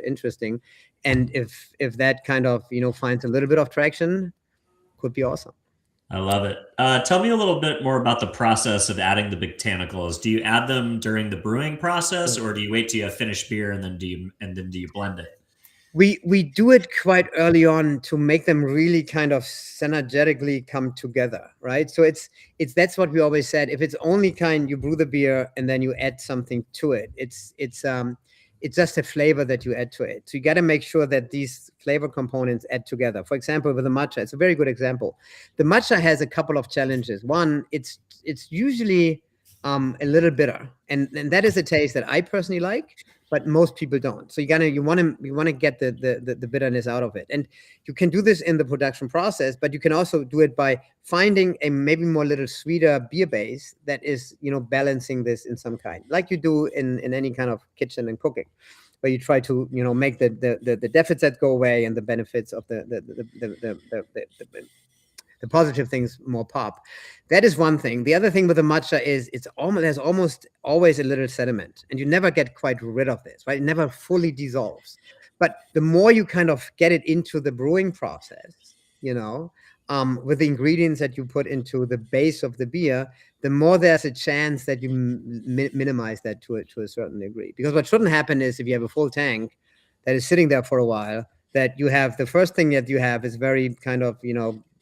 interesting. And if that kind of finds a little bit of traction, could be awesome. I love it. Tell me a little bit more about the process of adding the botanicals. Do you add them during the brewing process, or do you wait till you have finished beer and then do you blend it? We do it quite early on to make them really kind of synergetically come together, right? So that's what we always said. If it's only you brew the beer and then you add something to it, it's just a flavor that you add to it. So you got to make sure that these flavor components add together. For example, with the matcha, it's a very good example. The matcha has a couple of challenges. One, it's usually a little bitter, and that is a taste that I personally like, but most people don't. So you want to get the bitterness out of it, and you can do this in the production process, but you can also do it by finding a maybe more little sweeter beer base that is balancing this in some kind, like you do in any kind of kitchen and cooking, where you try to make the deficits go away and the benefits of the positive things more pop. That is one thing. The other thing with the matcha is there's almost always a little sediment, and you never get quite rid of this, right? It never fully dissolves. But the more you kind of get it into the brewing process, with the ingredients that you put into the base of the beer, the more there's a chance that you minimize that to a certain degree. Because what shouldn't happen is if you have a full tank that is sitting there for a while, that you have the first thing that you have is very kind of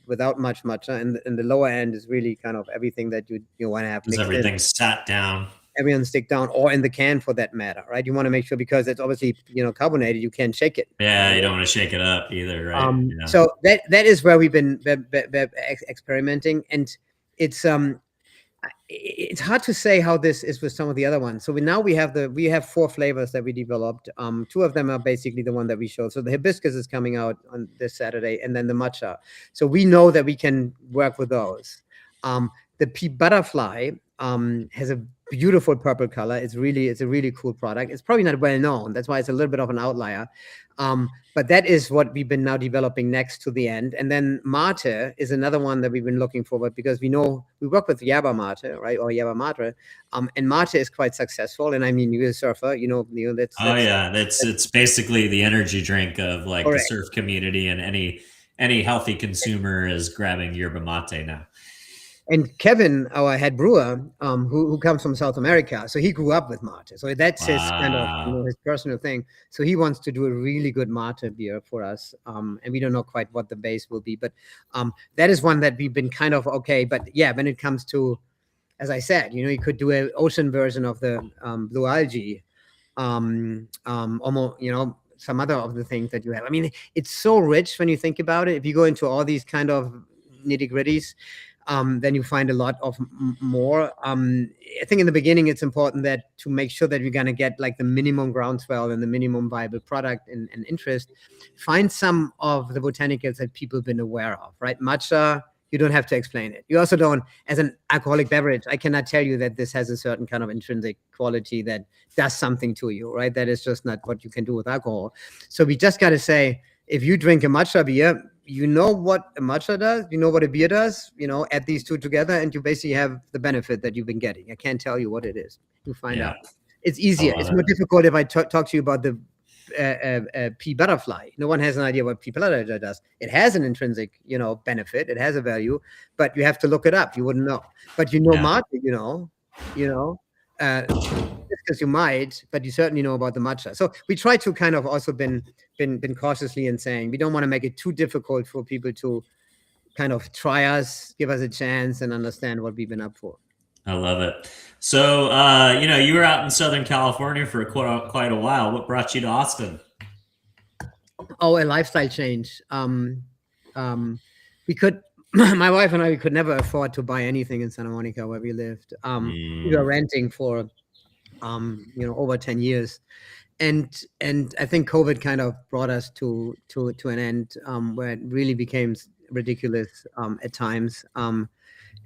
without much matcha, and the lower end is really kind of everything that you want to have Because mixed in. everything's sat down. Everyone stick down, or in the can for that matter, right? You want to make sure, because it's obviously carbonated, you can't shake it. Yeah, you don't want to shake it up either, right? Yeah. So that is where we've been experimenting, and it's hard to say how this is with some of the other ones. So we have 4 flavors that we developed. 2 of them are basically the one that we showed. So the hibiscus is coming out on this Saturday, and then the matcha. So we know that we can work with those. The pea butterfly has a beautiful purple color. It's a really cool product. It's probably not well known. That's why it's a little bit of an outlier. But that is what we've been now developing next to the end. And then mate is another one that we've been looking forward, because we know we work with yerba mate, right? Or yerba mate. And mate is quite successful. And I mean, you're a surfer, that's it's basically the energy drink of like correct. the surf community, and any healthy consumer is grabbing yerba mate now. And Kevin, our head brewer, who comes from South America, so he grew up with mate. So that's his kind of his personal thing. So he wants to do a really good mate beer for us, and we don't know quite what the base will be, but that is one that we've been kind of okay. But yeah, when it comes to, as I said, you could do an ocean version of the blue algae, almost, some other of the things that you have. I mean, it's so rich when you think about it. If you go into all these kind of nitty gritties, then you find a lot of more. I think in the beginning, it's important that to make sure that you're going to get like the minimum groundswell and the minimum viable product and interest, find some of the botanicals that people have been aware of, right? Matcha, you don't have to explain it. You also don't, as an alcoholic beverage, I cannot tell you that this has a certain kind of intrinsic quality that does something to you, right? That is just not what you can do with alcohol. So we just got to say, if you drink a matcha beer, you know what a matcha does, you know what a beer does, add these 2 together, and you basically have the benefit that you've been getting. I can't tell you what it is. You find out. It's easier. It's more difficult if I talk to you about the pea butterfly. No one has an idea what pea butterfly does. It has an intrinsic, benefit. It has a value, but you have to look it up. You wouldn't know. But matcha, just because you might, but you certainly know about the matcha. So we try to kind of also been cautiously in saying we don't want to make it too difficult for people to kind of try us, give us a chance, and understand what we've been up for. I love it. So, you were out in Southern California for quite a while. What brought you to Austin? Oh, a lifestyle change. We could, my wife and I, we could never afford to buy anything in Santa Monica where we lived. We were renting for, over 10 years. And I think COVID kind of brought us to an end where it really became ridiculous at times.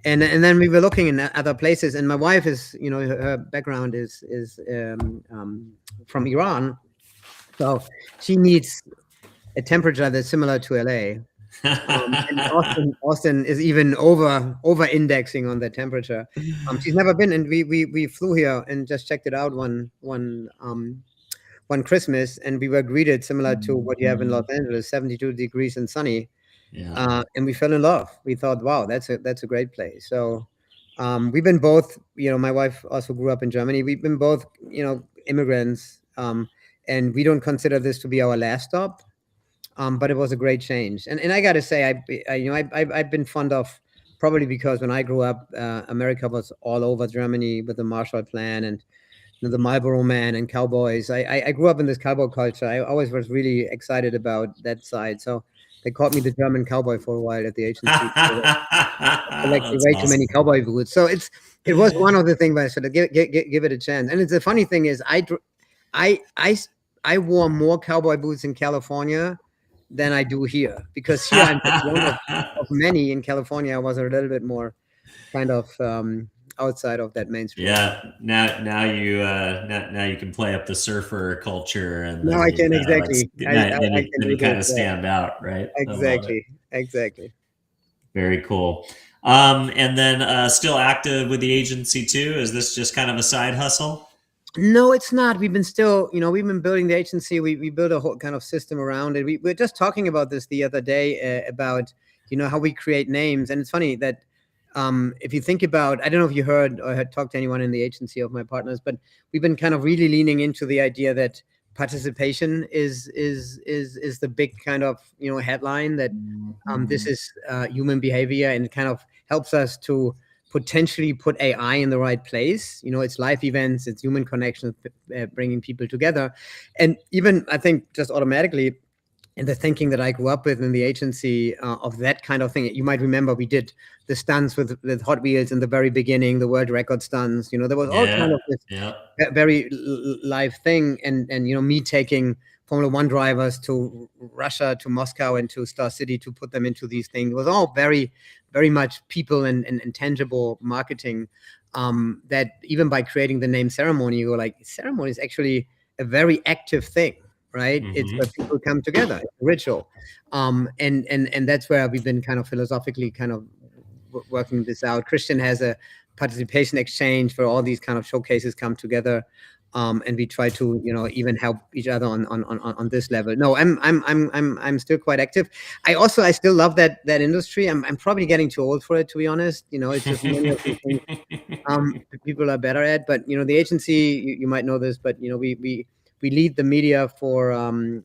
And then we were looking in other places, and my wife is, her background is from Iran, so she needs a temperature that's similar to LA. And Austin is even over indexing on the temperature. She's never been, and we flew here and just checked it out one Christmas, and we were greeted similar to what you have in Los Angeles, 72 degrees and sunny. Yeah. And we fell in love. We thought, wow, that's a great place. So we've been both, my wife also grew up in Germany. We've been both, immigrants, and we don't consider this to be our last stop. But it was a great change. And I got to say, I've been fond of, probably because when I grew up, America was all over Germany with the Marshall Plan and the Marlboro Man and cowboys. I grew up in this cowboy culture. I always was really excited about that side. So they called me the German cowboy for a while at the agency. Way too many cowboy boots. So it was one of the things where I said, give it a chance. And the funny thing is, I wore more cowboy boots in California than I do here, because here I'm one of many. In California, I was a little bit more kind of outside of that mainstream. Yeah. Now you can play up the surfer culture, and now I can exactly. Then you kind of stand out, right? Exactly. Very cool. And then still active with the agency too. Is this just kind of a side hustle? No, it's not. We've been building the agency. We built a whole kind of system around it. We were just talking about this the other day about, how we create names. And it's funny that if you think about, I don't know if you heard or had talked to anyone in the agency of my partners, but we've been kind of really leaning into the idea that participation is the big kind of, headline, that this is human behavior, and it kind of helps us to potentially put AI in the right place. It's live events, it's human connections, bringing people together. And even, I think, just automatically in the thinking that I grew up with in the agency of that kind of thing, you might remember we did the stunts with Hot Wheels in the very beginning, the world record stunts. There was all kind of this very live thing. And me taking Formula One drivers to Russia, to Moscow, and to Star City to put them into these things. It was all very, very much people and tangible marketing, that even by creating the name Ceremony, you were like, ceremony is actually a very active thing, right? Mm-hmm. It's where people come together, it's a ritual. And that's where we've been kind of philosophically kind of working this out. Christian has a participation exchange where all these kind of showcases come together. And we try to, even help each other on this level. No, I'm still quite active. I still love that industry. I'm probably getting too old for it, to be honest. It's just many of the things people are better at. But the agency, you might know this, but we lead the media for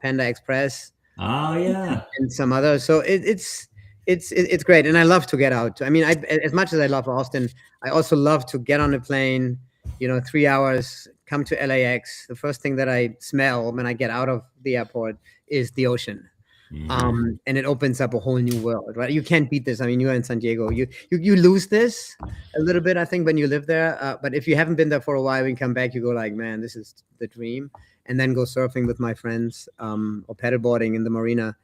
Panda Express. Oh yeah, and some others. So it's great, and I love to get out. I mean, as much as I love Austin, I also love to get on a plane. 3 hours, come to LAX. The first thing that I smell when I get out of the airport is the ocean. Mm-hmm. And it opens up a whole new world, right? You can't beat this. I mean, you're in San Diego. You lose this a little bit, I think, when you live there. But if you haven't been there for a while, when you come back, you go like, man, this is the dream. And then go surfing with my friends, or paddleboarding in the marina.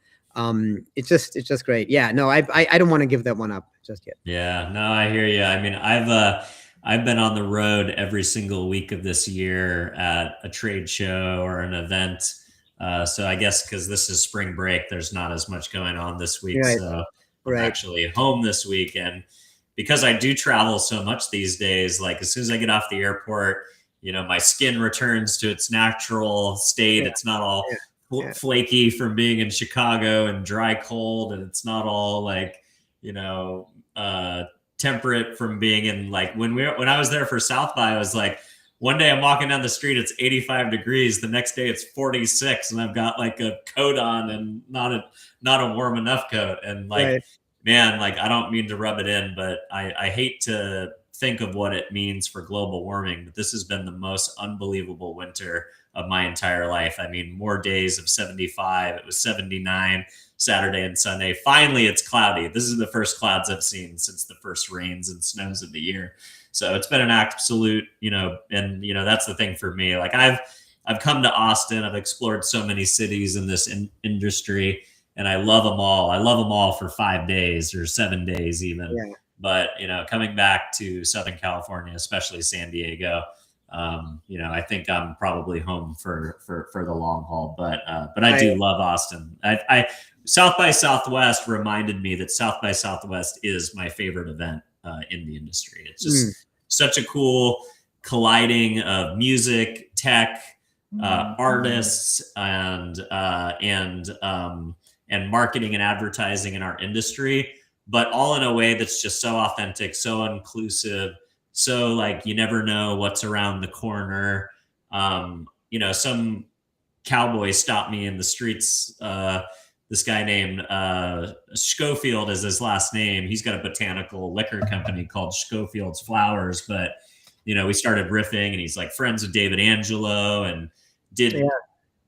It's just great. Yeah, no, I don't want to give that one up just yet. Yeah, no, I hear you. I mean, I've been on the road every single week of this year at a trade show or an event. So I guess because this is spring break, there's not as much going on this week. Right. So I'm actually home this week. And because I do travel so much these days, like as soon as I get off the airport, my skin returns to its natural state. Yeah. It's not all Yeah. flaky from being in Chicago and dry cold, and it's not all like, temperate from being in, like, when I was there for South by, I was like, one day I'm walking down the street, it's 85 degrees. The next day it's 46, and I've got like a coat on and not a warm enough coat. And like, Right. man, like, I don't mean to rub it in, but I hate to think of what it means for global warming. But this has been the most unbelievable winter of my entire life. I mean, more days of 75. It was 79 Saturday and Sunday. Finally, it's cloudy. This is the first clouds I've seen since the first rains and snows of the year. So it's been an absolute, and that's the thing for me. Like, I've come to Austin. I've explored so many cities in this industry, and I love them all. I love them all for 5 days or 7 days even. Yeah. But, coming back to Southern California, especially San Diego, I think I'm probably home for the long haul. But I do love Austin. South by Southwest reminded me that South by Southwest is my favorite event in the industry. It's just such a cool colliding of music, tech, artists, and marketing and advertising in our industry, but all in a way that's just so authentic, so inclusive, so like you never know what's around the corner. Some cowboy stopped me in the streets. This guy named Schofield is his last name. He's got a botanical liquor company called Schofield's Flowers. But, we started riffing, and he's like friends with David Angelo and did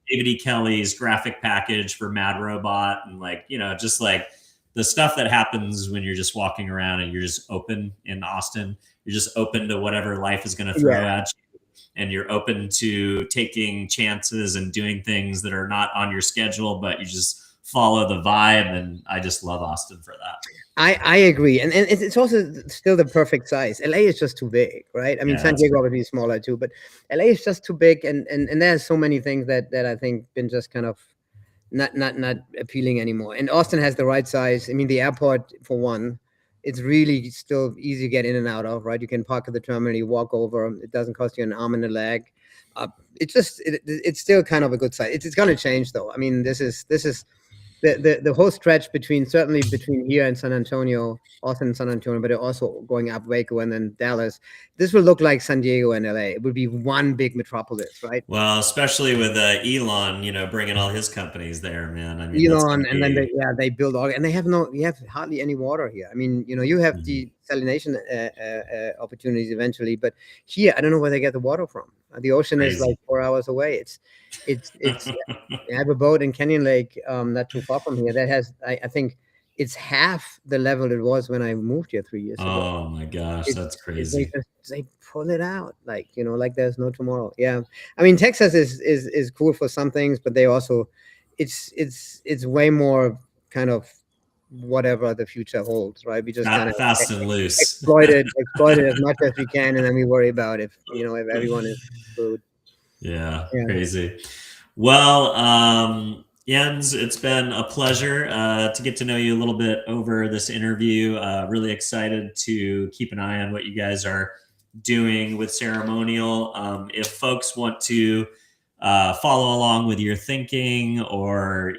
David E. Kelly's graphic package for Mad Robot. And like, just like the stuff that happens when you're just walking around and you're just open in Austin. You're just open to whatever life is going to throw at you. And you're open to taking chances and doing things that are not on your schedule, but you just follow the vibe. And I just love Austin for that. I agree. And it's also still the perfect size. LA is just too big, right? I mean, San Diego would be smaller too, but LA is just too big. And there's so many things that I think been just kind of not appealing anymore. And Austin has the right size. I mean, the airport, for one, it's really still easy to get in and out of, right? You can park at the terminal, you walk over. It doesn't cost you an arm and a leg. It's still kind of a good size. It's going to change, though. I mean, this is the whole stretch certainly between here and San Antonio, Austin and San Antonio, but also going up Waco and then Dallas. This will look like San Diego and LA. It would be one big metropolis, right? Well, especially with Elon, bringing all his companies there, man. I mean, Elon, and then they build all, and you have hardly any water here. I mean, you have desalination opportunities eventually, but here I don't know where they get the water from. The ocean is like 4 hours away. It's I have a boat in Canyon Lake, not too far from here, that has I think it's half the level it was when I moved here 3 years ago. Oh my gosh, that's crazy. They pull it out like there's no tomorrow. Yeah, I mean, Texas is cool for some things, but they also it's way more kind of whatever the future holds, right? We just kind of fast and loose, exploit it as much as we can, and then we worry about if everyone is screwed. Yeah, crazy. Well, Jens, it's been a pleasure to get to know you a little bit over this interview. Really excited to keep an eye on what you guys are doing with Ceremonial. If folks want to follow along with your thinking, or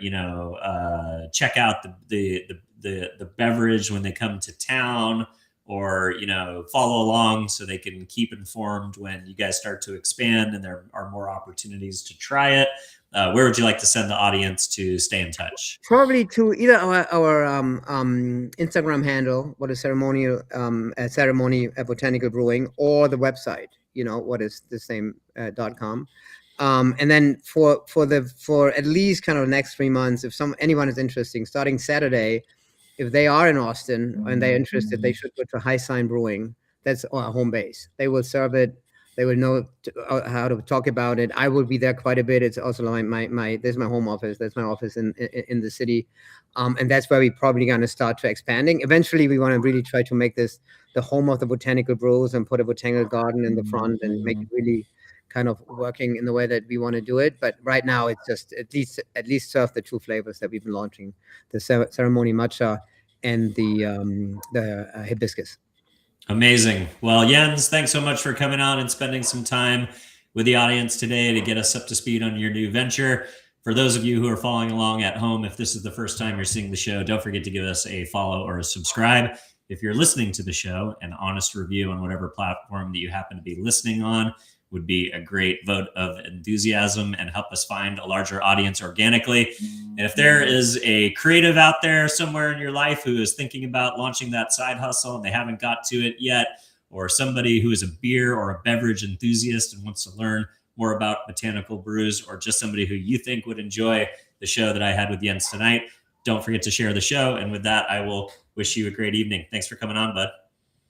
check out the beverage when they come to town, or follow along so they can keep informed when you guys start to expand and there are more opportunities to try it, where would you like to send the audience to stay in touch? Probably to either our Instagram handle, what is Ceremonial Ceremony Botanical Brewing, or the website, what is the same .com. And then for at least kind of the next 3 months, if anyone is interested, starting Saturday, if they are in Austin and they're interested, they should go to High Sign Brewing. That's our home base. They will serve it. They will know how to talk about it. I will be there quite a bit. It's also this is my home office. That's my office in the city. And that's where we're probably going to start to expanding. Eventually, we want to really try to make this the home of the botanical brews and put a botanical garden in the front and make it really kind of working in the way that we want to do it. But right now, it's just at least serve the two flavors that we've been launching: the Ceremony matcha and the hibiscus. Amazing. Well, Jens, thanks so much for coming on and spending some time with the audience today to get us up to speed on your new venture. For those of you who are following along at home, if this is the first time you're seeing the show, don't forget to give us a follow or a subscribe. If you're listening to the show, an honest review on whatever platform that you happen to be listening on would be a great vote of enthusiasm and help us find a larger audience organically. And if there is a creative out there somewhere in your life who is thinking about launching that side hustle and they haven't got to it yet, or somebody who is a beer or a beverage enthusiast and wants to learn more about botanical brews, or just somebody who you think would enjoy the show that I had with Jens tonight, don't forget to share the show. And with that, I will wish you a great evening. Thanks for coming on, bud.